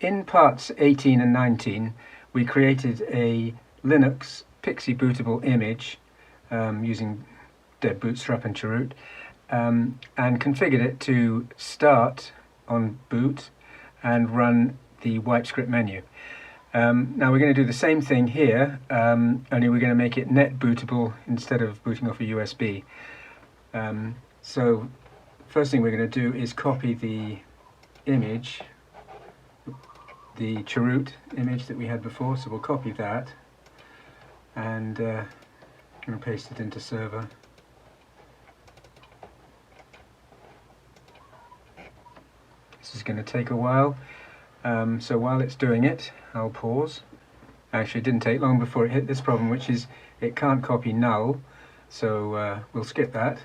In parts 18 and 19 we created a Linux PXE bootable image using dead bootstrap and chroot, and configured it to start on boot and run the wipe script menu. Now we're going to do the same thing here, only we're going to make it net bootable instead of booting off a USB. So first thing we're going to do is copy the image, the chroot image that we had before, so we'll copy that and going to paste it into server. This is going to take a while, so while it's doing it I'll pause. Actually it didn't take long before it hit this problem, which is it can't copy null, so we'll skip that,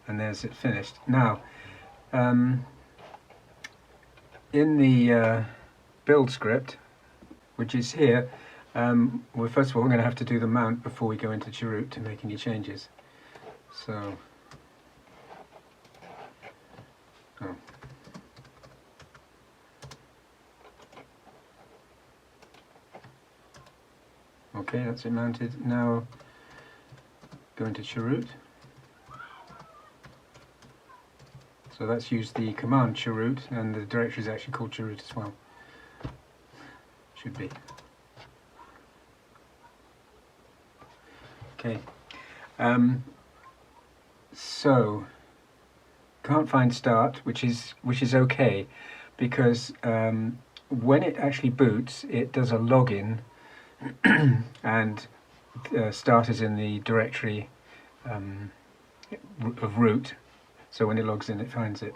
and there's it finished. Now in the build script, which is here, well, first of all we're going to have to do the mount before we go into chroot to make any changes. So okay, that's it mounted. Now go into chroot. So that's used the command chroot, and the directory is actually called chroot as well. Should be. Okay. So can't find start, which is okay, because when it actually boots, it does a login, and start is in the directory of root. So when it logs in, it finds it.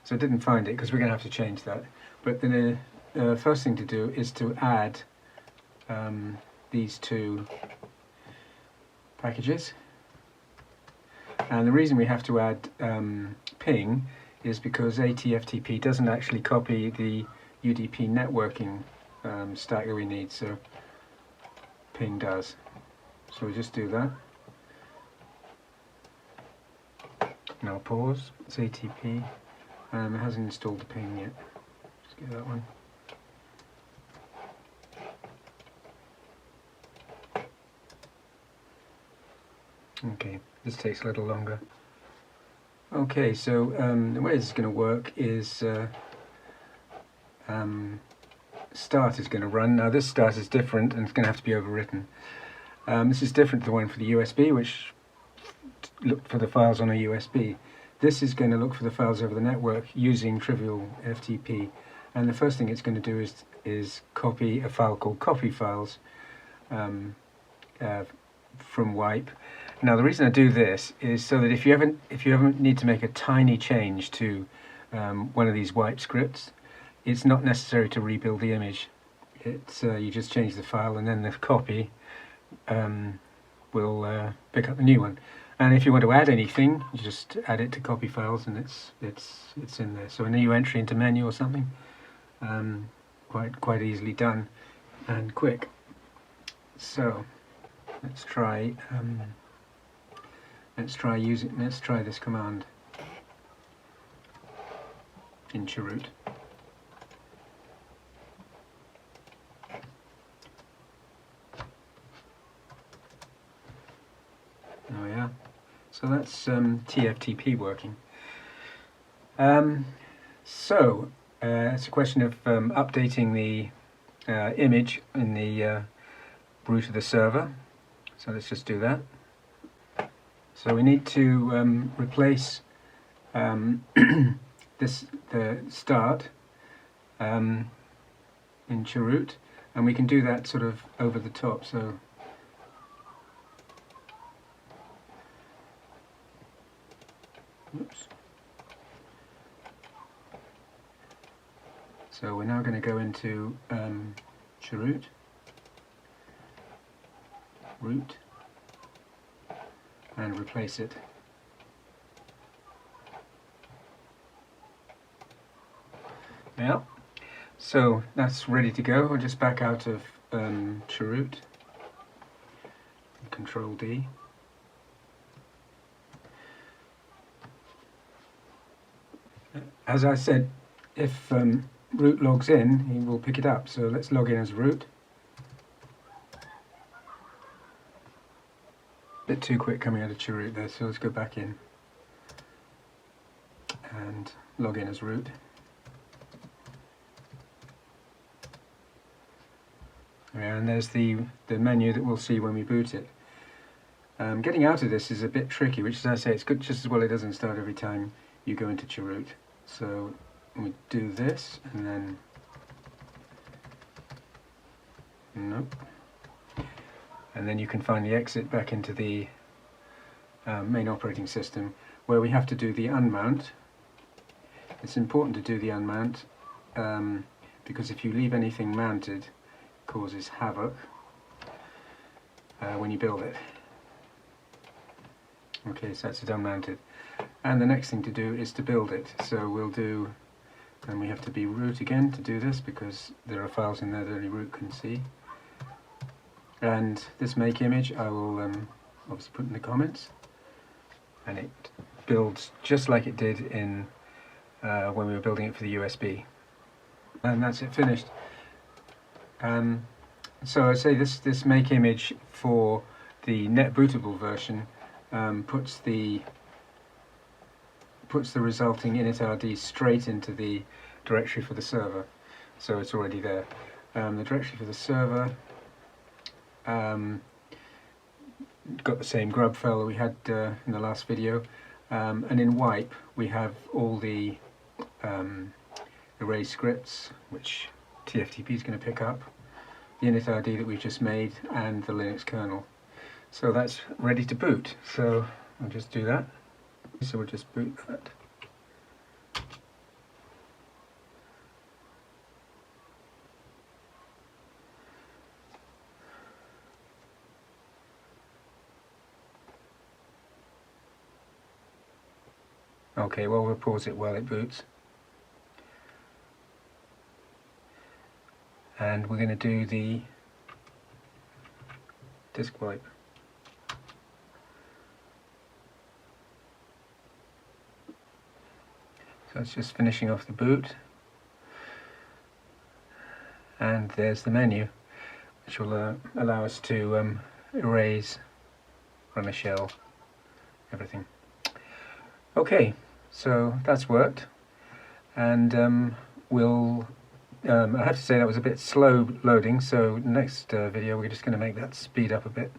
So it didn't find it because we're going to have to change that. But then the first thing to do is to add these two packages. And the reason we have to add ping is because atftp doesn't actually copy the UDP networking stack that we need, so ping does. So we'll just do that. Now pause. It's ATP. It hasn't installed the ping yet. Just get that one. Okay, this takes a little longer. Okay, so the way this is going to work is start is going to run. Now this start is different and it's going to have to be overwritten. This is different to the one for the USB, which looked for the files on a USB. This is going to look for the files over the network using trivial FTP, and the first thing it's going to do is copy a file called copy files from wipe. Now the reason I do this is so that if you ever need to make a tiny change to one of these wipe scripts, it's not necessary to rebuild the image. It's you just change the file, and then the copy will pick up the new one. And if you want to add anything, you just add it to copy files, and it's in there. So a new entry into menu or something, quite easily done and quick. So let's try this command in chroot. Oh yeah, so that's TFTP working. So it's a question of updating the image in the root of the server. So let's just do that. So we need to replace the start in chroot, and we can do that sort of over the top. So oops. So we're now going to go into chroot, root, and replace it. Yeah, so that's ready to go. We'll just back out of chroot, Control D. As I said, if root logs in, he will pick it up. So let's log in as root. Bit too quick coming out of chroot there, so let's go back in and log in as root. And there's the menu that we'll see when we boot it. Getting out of this is a bit tricky, which, as I say, it's good just as well it doesn't start every time you go into chroot. So we do this, and then nope. And then you can find the exit back into the main operating system, where we have to do the unmount. It's important to do the unmount because if you leave anything mounted, it causes havoc when you build it. Okay, so that's it unmounted. And the next thing to do is to build it. So we'll do, and we have to be root again to do this because there are files in there that only root can see. And this make image I will obviously put in the comments, and it builds just like it did in when we were building it for the USB. And that's it finished. So I say this make image for the net bootable version puts the resulting initRD straight into the directory for the server, so it's already there. The directory for the server got the same grub file that we had in the last video, and in wipe we have all the array scripts which TFTP is going to pick up, the initRD that we've just made, and the Linux kernel. So that's ready to boot. So I'll just do that. So we'll just boot that. Okay, well, we'll pause it while it boots. And we're going to do the disk wipe. So it's just finishing off the boot. And there's the menu, which will allow us to erase, run a shell, everything. Okay, so that's worked, and I have to say that was a bit slow loading, so next video we're just going to make that speed up a bit.